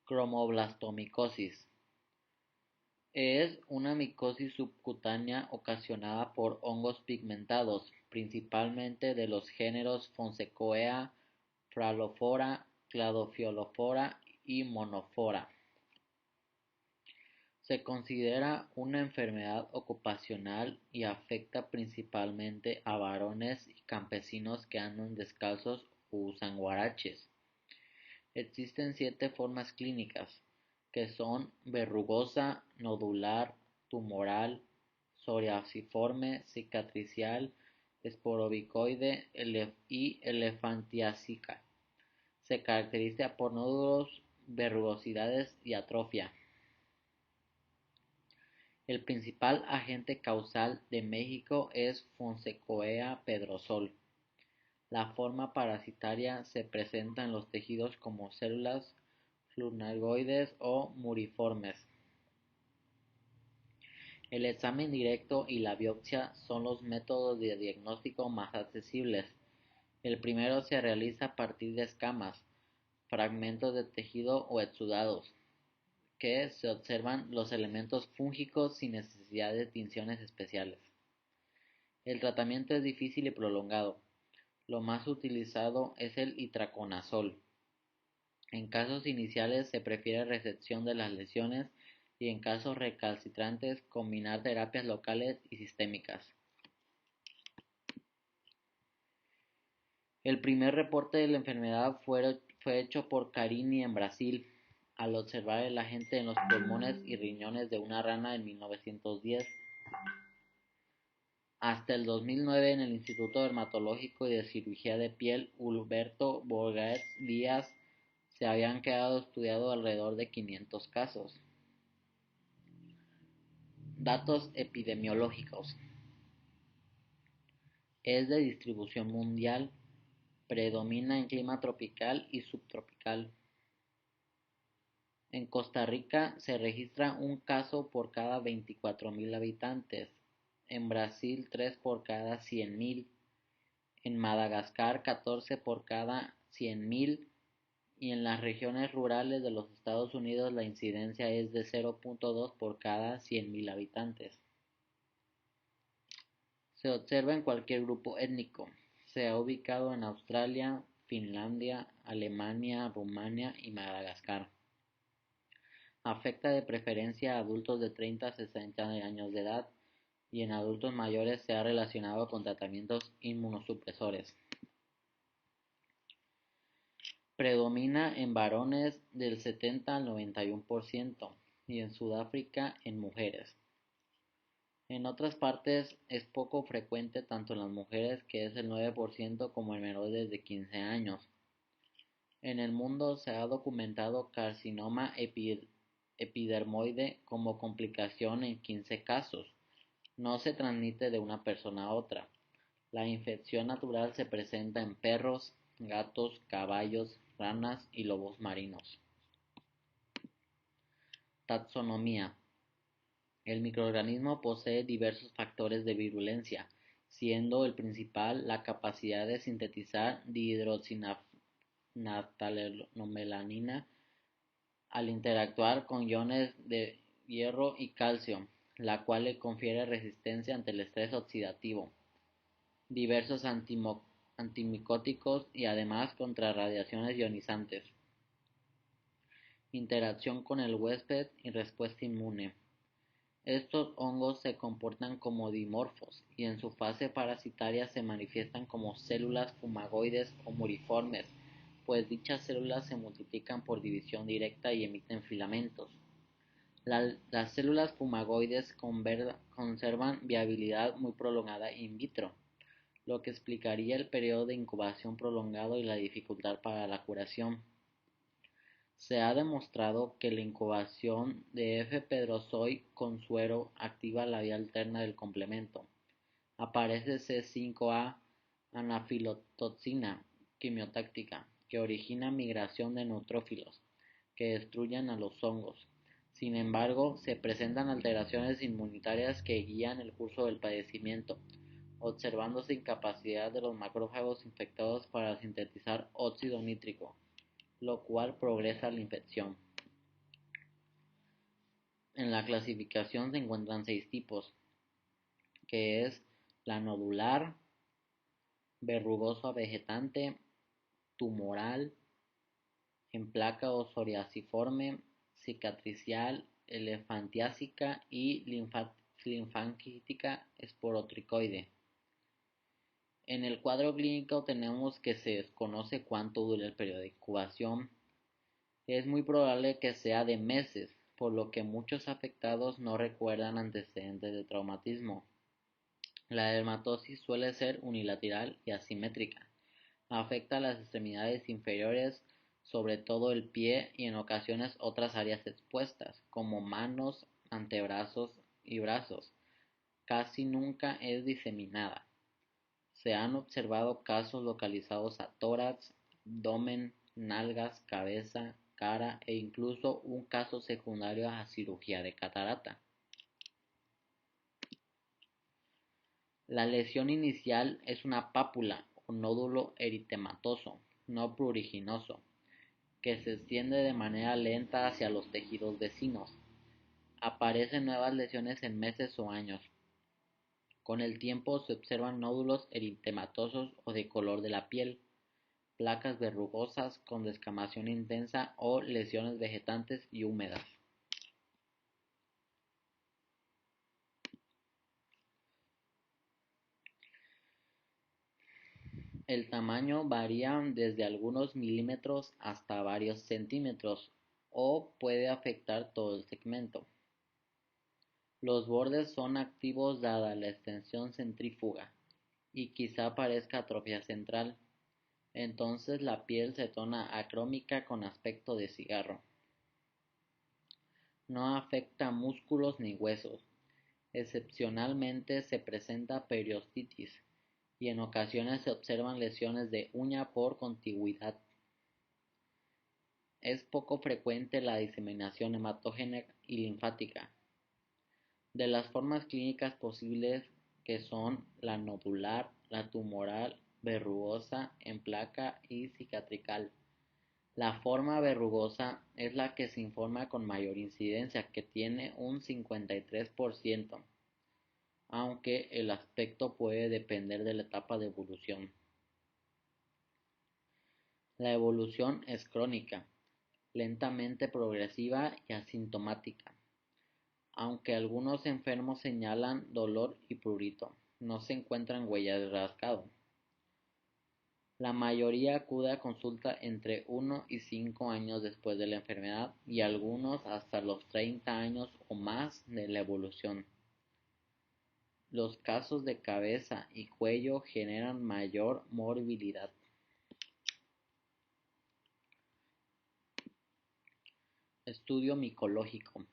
Cromoblastomicosis. Es una micosis subcutánea ocasionada por hongos pigmentados, principalmente de los géneros Fonsecoea, Phalophora, Cladofiolofora y Monofora. Se considera una enfermedad ocupacional y afecta principalmente a varones y campesinos que andan descalzos o usan huaraches. Existen 7 formas clínicas, que son verrugosa, nodular, tumoral, psoriasiforme, cicatricial, esporobicoide y elefantiásica. Se caracteriza por nódulos, verrugosidades y atrofia. El principal agente causal de México es Fonsecoea pedrosol. La forma parasitaria se presenta en los tejidos como células flavonoides o muriformes. El examen directo y la biopsia son los métodos de diagnóstico más accesibles. El primero se realiza a partir de escamas, fragmentos de tejido o exudados, que se observan los elementos fúngicos sin necesidad de tinciones especiales. El tratamiento es difícil y prolongado. Lo más utilizado es el itraconazol. En casos iniciales se prefiere resección de las lesiones y en casos recalcitrantes combinar terapias locales y sistémicas. El primer reporte de la enfermedad fue hecho por Carini en Brasil, al observar el agente en los pulmones y riñones de una rana en 1910. Hasta el 2009 en el Instituto Dermatológico y de Cirugía de Piel Humberto Borges Díaz se habían quedado estudiados alrededor de 500 casos. Datos epidemiológicos. Es de distribución mundial, predomina en clima tropical y subtropical. En Costa Rica se registra un caso por cada 24.000 habitantes, en Brasil 3 por cada 100.000, en Madagascar 14 por cada 100.000 y en las regiones rurales de los Estados Unidos la incidencia es de 0.2 por cada 100.000 habitantes. Se observa en cualquier grupo étnico. Se ha ubicado en Australia, Finlandia, Alemania, Rumania y Madagascar. Afecta de preferencia a adultos de 30 a 60 años de edad y en adultos mayores se ha relacionado con tratamientos inmunosupresores. Predomina en varones del 70 al 91% y en Sudáfrica en mujeres. En otras partes es poco frecuente tanto en las mujeres, que es el 9%, como en menores de 15 años. En el mundo se ha documentado carcinoma epidermoide como complicación en 15 casos. No se transmite de una persona a otra. La infección natural se presenta en perros, gatos, caballos, ranas y lobos marinos. Taxonomía. El microorganismo posee diversos factores de virulencia, siendo el principal la capacidad de sintetizar dihidroxinaftalanomelanina al interactuar con iones de hierro y calcio, la cual le confiere resistencia ante el estrés oxidativo, diversos antimicóticos y además contra radiaciones ionizantes. Interacción con el huésped y respuesta inmune. Estos hongos se comportan como dimorfos y en su fase parasitaria se manifiestan como células fumagoides o muriformes, pues dichas células se multiplican por división directa y emiten filamentos. Las células fumagoides conservan viabilidad muy prolongada in vitro, lo que explicaría el periodo de incubación prolongado y la dificultad para la curación. Se ha demostrado que la incubación de F. pedrosoi con suero activa la vía alterna del complemento. Aparece C5A anafilotoxina quimiotáctica, que origina migración de neutrófilos, que destruyen a los hongos. Sin embargo, se presentan alteraciones inmunitarias que guían el curso del padecimiento, observándose incapacidad de los macrófagos infectados para sintetizar óxido nítrico, lo cual progresa la infección. En la clasificación se encuentran 6 tipos, que es la nodular, verrugoso vegetante, tumoral, en placa o psoriasiforme, cicatricial, elefantiásica y linfangítica esporotricoide. En el cuadro clínico tenemos que se desconoce cuánto dura el periodo de incubación. Es muy probable que sea de meses, por lo que muchos afectados no recuerdan antecedentes de traumatismo. La dermatosis suele ser unilateral y asimétrica. Afecta a las extremidades inferiores, sobre todo el pie y en ocasiones otras áreas expuestas, como manos, antebrazos y brazos. Casi nunca es diseminada. Se han observado casos localizados a tórax, abdomen, nalgas, cabeza, cara e incluso un caso secundario a cirugía de catarata. La lesión inicial es una pápula o nódulo eritematoso, no pruriginoso, que se extiende de manera lenta hacia los tejidos vecinos. Aparecen nuevas lesiones en meses o años. Con el tiempo se observan nódulos eritematosos o de color de la piel, placas verrugosas con descamación intensa o lesiones vegetantes y húmedas. El tamaño varía desde algunos milímetros hasta varios centímetros o puede afectar todo el segmento. Los bordes son activos dada la extensión centrífuga y quizá parezca atrofia central. Entonces la piel se torna acrómica con aspecto de cigarro. No afecta músculos ni huesos. Excepcionalmente se presenta periostitis y en ocasiones se observan lesiones de uña por contigüidad. Es poco frecuente la diseminación hematógena y linfática. De las formas clínicas posibles, que son la nodular, la tumoral, verrugosa, en placa y cicatrical. La forma verrugosa es la que se informa con mayor incidencia, que tiene un 53%, aunque el aspecto puede depender de la etapa de evolución. La evolución es crónica, lentamente progresiva y asintomática. Aunque algunos enfermos señalan dolor y prurito, no se encuentran huellas de rascado. La mayoría acude a consulta entre 1 y 5 años después de la enfermedad y algunos hasta los 30 años o más de la evolución. Los casos de cabeza y cuello generan mayor morbilidad. Estudio micológico.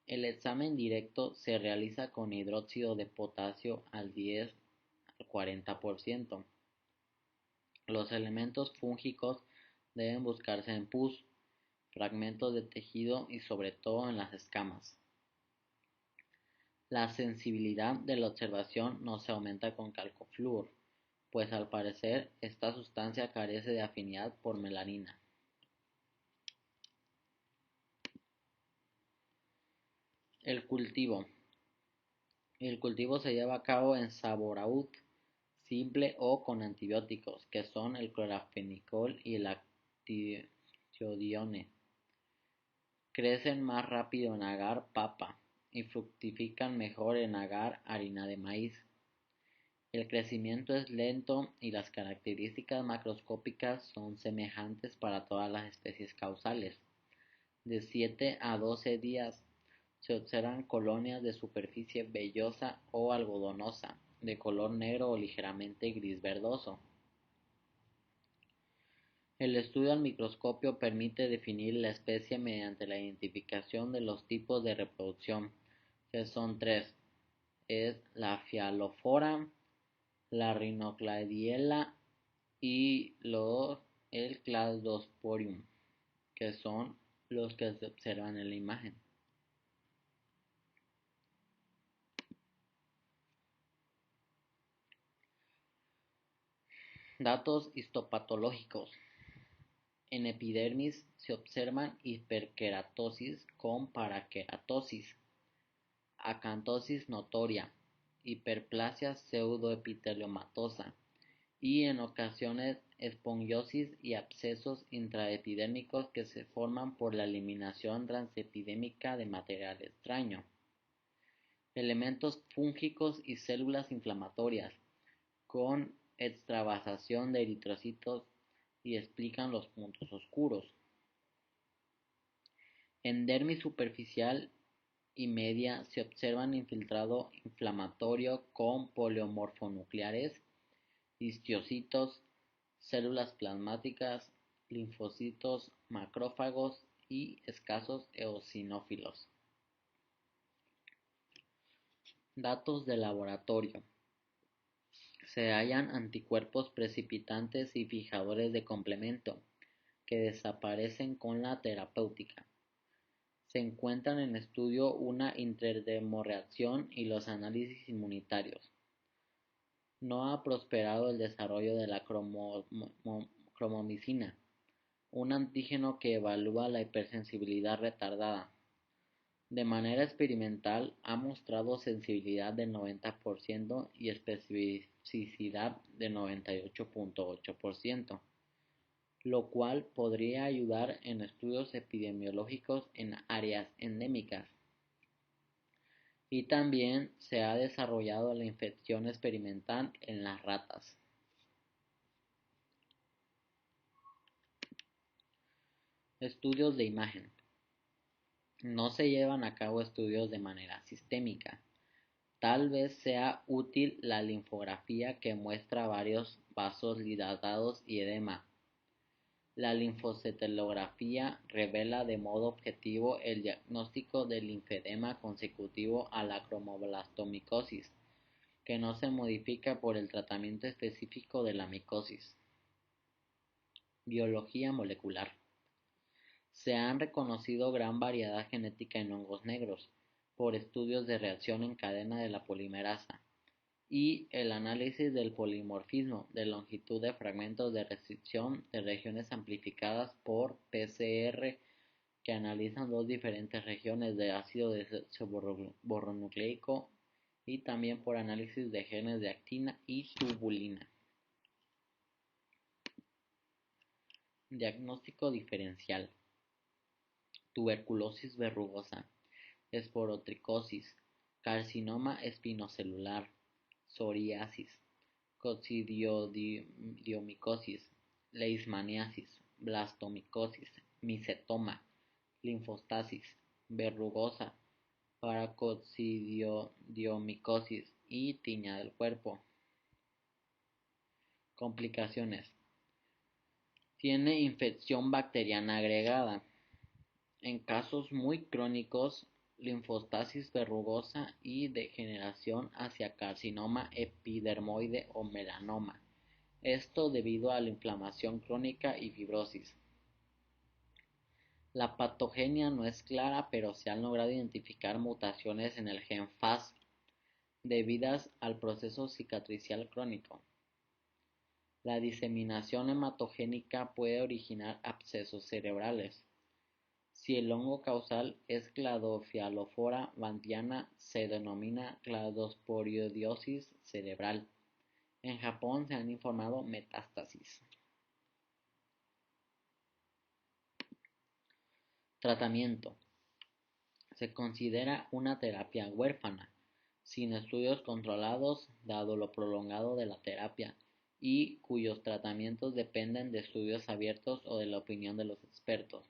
El examen directo se realiza con hidróxido de potasio al 10 al 40%. Los elementos fúngicos deben buscarse en pus, fragmentos de tejido y sobre todo en las escamas. La sensibilidad de la observación no se aumenta con calcofluor, pues al parecer esta sustancia carece de afinidad por melanina. El cultivo. El cultivo se lleva a cabo en saborout simple o con antibióticos, que son el clorafenicol y el actinidione. Crecen más rápido en agar papa y fructifican mejor en agar harina de maíz. El crecimiento es lento y las características macroscópicas son semejantes para todas las especies causales. De 7 a 12 días se observan colonias de superficie vellosa o algodonosa, de color negro o ligeramente gris verdoso. El estudio al microscopio permite definir la especie mediante la identificación de los tipos de reproducción, que son 3. Es la Phyalophora, la Rhinocladiella y el Cladosporium, que son los que se observan en la imagen. Datos histopatológicos. En epidermis se observan hiperkeratosis con parakeratosis, acantosis notoria, hiperplasia pseudoepiteliomatosa y en ocasiones esponjosis y abscesos intraepidérmicos que se forman por la eliminación transepidémica de material extraño. Elementos fúngicos y células inflamatorias con extravasación de eritrocitos y explican los puntos oscuros. En dermis superficial y media se observan infiltrado inflamatorio con poliomorfonucleares, histocitos, células plasmáticas, linfocitos, macrófagos y escasos eosinófilos. Datos de laboratorio. Se hallan anticuerpos precipitantes y fijadores de complemento, que desaparecen con la terapéutica. Se encuentran en estudio una interdermoreacción y los análisis inmunitarios. No ha prosperado el desarrollo de la cromomicina, un antígeno que evalúa la hipersensibilidad retardada. De manera experimental ha mostrado sensibilidad del 90% y especificidad del 98.8%, lo cual podría ayudar en estudios epidemiológicos en áreas endémicas. Y también se ha desarrollado la infección experimental en las ratas. Estudios de imagen. No se llevan a cabo estudios de manera sistémica. Tal vez sea útil la linfografía que muestra varios vasos dilatados y edema. La linfocetelografía revela de modo objetivo el diagnóstico del linfedema consecutivo a la cromoblastomicosis, que no se modifica por el tratamiento específico de la micosis. Biología molecular. Se han reconocido gran variedad genética en hongos negros por estudios de reacción en cadena de la polimerasa y el análisis del polimorfismo de longitud de fragmentos de restricción de regiones amplificadas por PCR que analizan dos diferentes regiones de ácido desoxirribonucleico y también por análisis de genes de actina y tubulina. Diagnóstico diferencial. Tuberculosis verrugosa, esporotricosis, carcinoma espinocelular, psoriasis, coccidioidomicosis, leishmaniasis, blastomicosis, micetoma, linfostasis verrugosa, paracoccidioidomicosis y tiña del cuerpo. Complicaciones. Tiene infección bacteriana agregada. En casos muy crónicos, linfostasis verrugosa y degeneración hacia carcinoma epidermoide o melanoma. Esto debido a la inflamación crónica y fibrosis. La patogenia no es clara, pero se han logrado identificar mutaciones en el gen FAS debidas al proceso cicatricial crónico. La diseminación hematogénica puede originar abscesos cerebrales. Si el hongo causal es Cladophilofora bantiana, se denomina cladosporidiosis cerebral. En Japón se han informado metástasis. Tratamiento. Se considera una terapia huérfana, sin estudios controlados, dado lo prolongado de la terapia, y cuyos tratamientos dependen de estudios abiertos o de la opinión de los expertos.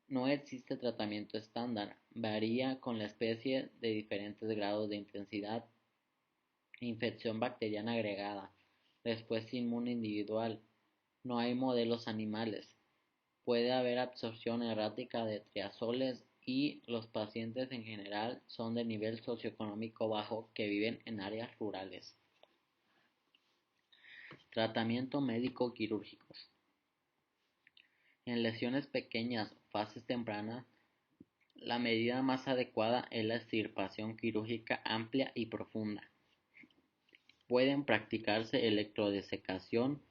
No existe tratamiento estándar, varía con la especie de diferentes grados de intensidad, infección bacteriana agregada, respuesta inmune individual, no hay modelos animales, puede haber absorción errática de triazoles y los pacientes en general son de nivel socioeconómico bajo que viven en áreas rurales. Tratamiento médico quirúrgicos. En lesiones pequeñas o fases tempranas, la medida más adecuada es la extirpación quirúrgica amplia y profunda. Pueden practicarse electrodesecación,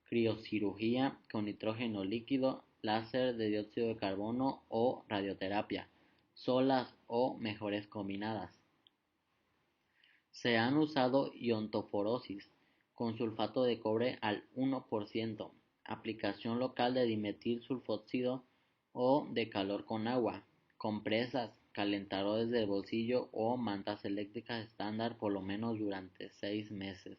criocirugía con nitrógeno líquido, láser de dióxido de carbono o radioterapia, solas o mejores combinadas. Se han usado iontoforosis con sulfato de cobre al 1%, aplicación local de dimetil sulfóxido o de calor con agua, compresas, calentadores de bolsillo o mantas eléctricas estándar por lo menos durante 6 meses.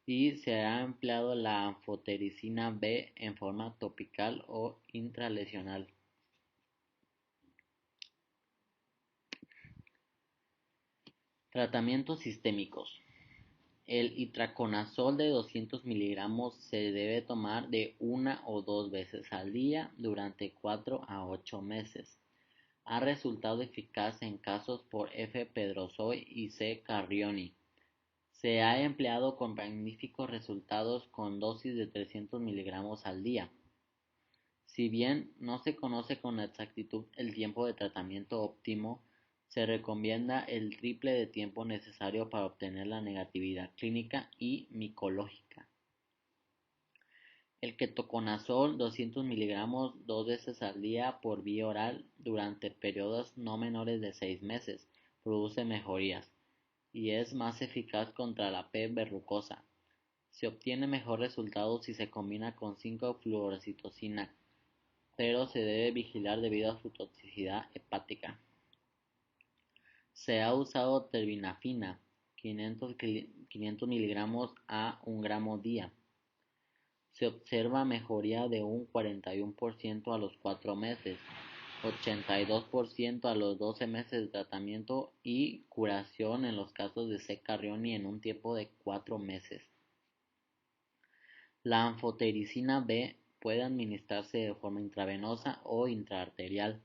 Y se ha empleado la anfotericina B en forma topical o intralesional. Tratamientos sistémicos. El itraconazol de 200 miligramos se debe tomar de 1 o 2 veces al día durante 4 a 8 meses. Ha resultado eficaz en casos por F. pedrosoi y C. carrioni. Se ha empleado con magníficos resultados con dosis de 300 miligramos al día. Si bien no se conoce con exactitud el tiempo de tratamiento óptimo, se recomienda el triple de tiempo necesario para obtener la negatividad clínica y micológica. El ketoconazol 200 miligramos 2 veces al día por vía oral durante periodos no menores de 6 meses produce mejorías y es más eficaz contra la P. verrucosa. Se obtiene mejor resultado si se combina con 5-fluorocitocina, pero se debe vigilar debido a su toxicidad hepática. Se ha usado terbinafina 500 miligramos a 1 gramo día. Se observa mejoría de un 41% a los 4 meses, 82% a los 12 meses de tratamiento y curación en los casos de C. carrioni en un tiempo de 4 meses. La anfotericina B puede administrarse de forma intravenosa o intraarterial,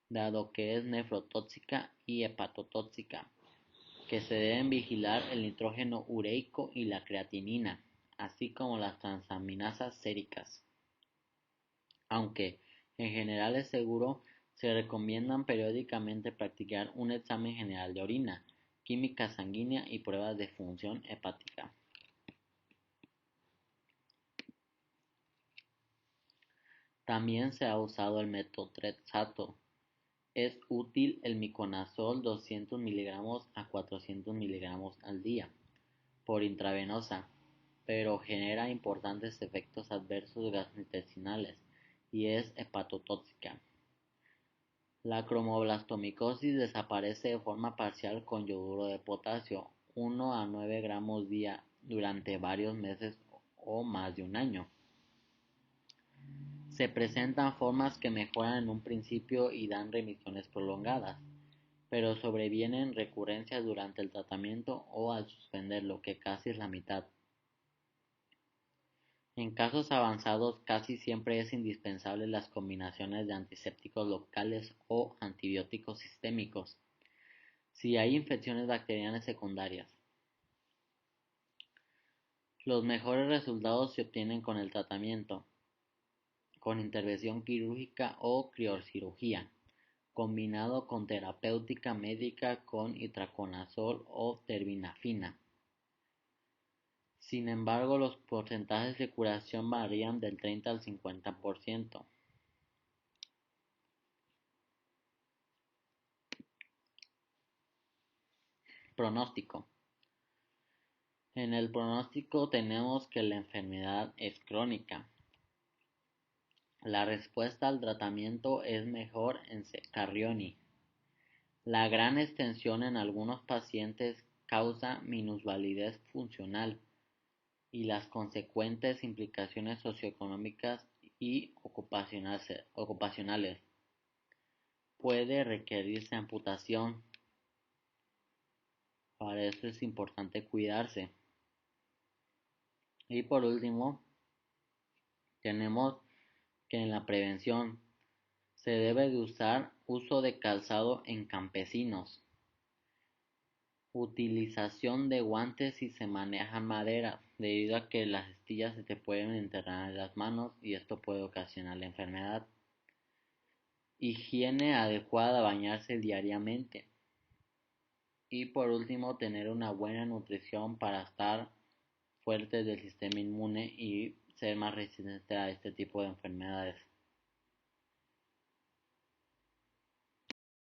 dado que es nefrotóxica y hepatotóxica, que se deben vigilar el nitrógeno ureico y la creatinina, así como las transaminasas séricas. Aunque en general es seguro, se recomiendan periódicamente practicar un examen general de orina, química sanguínea y pruebas de función hepática. También se ha usado el metotrexato. Es útil el miconazol 200 miligramos a 400 miligramos al día por intravenosa, pero genera importantes efectos adversos gastrointestinales y es hepatotóxica. La cromoblastomicosis desaparece de forma parcial con yoduro de potasio 1 a 9 gramos día durante varios meses o más de un año. Se presentan formas que mejoran en un principio y dan remisiones prolongadas, pero sobrevienen recurrencias durante el tratamiento o al suspenderlo, que casi es la mitad. En casos avanzados casi siempre es indispensable las combinaciones de antisépticos locales o antibióticos sistémicos, si hay infecciones bacterianas secundarias. Los mejores resultados se obtienen con el tratamiento, con intervención quirúrgica o criocirugía, combinado con terapéutica médica con itraconazol o terbinafina. Sin embargo, los porcentajes de curación varían del 30 al 50%. Pronóstico. En el pronóstico tenemos que la enfermedad es crónica. La respuesta al tratamiento es mejor en C. carrioni. La gran extensión en algunos pacientes causa minusvalidez funcional y las consecuentes implicaciones socioeconómicas y ocupacionales. Puede requerirse amputación. Para eso es importante cuidarse. Y por último, tenemos que en la prevención se debe de usar uso de calzado en campesinos, utilización de guantes si se manejan madera, debido a que las astillas se te pueden enterrar en las manos y esto puede ocasionar la enfermedad. Higiene adecuada, bañarse diariamente. Y por último, tener una buena nutrición para estar fuertes del sistema inmune y ser más resistente a este tipo de enfermedades.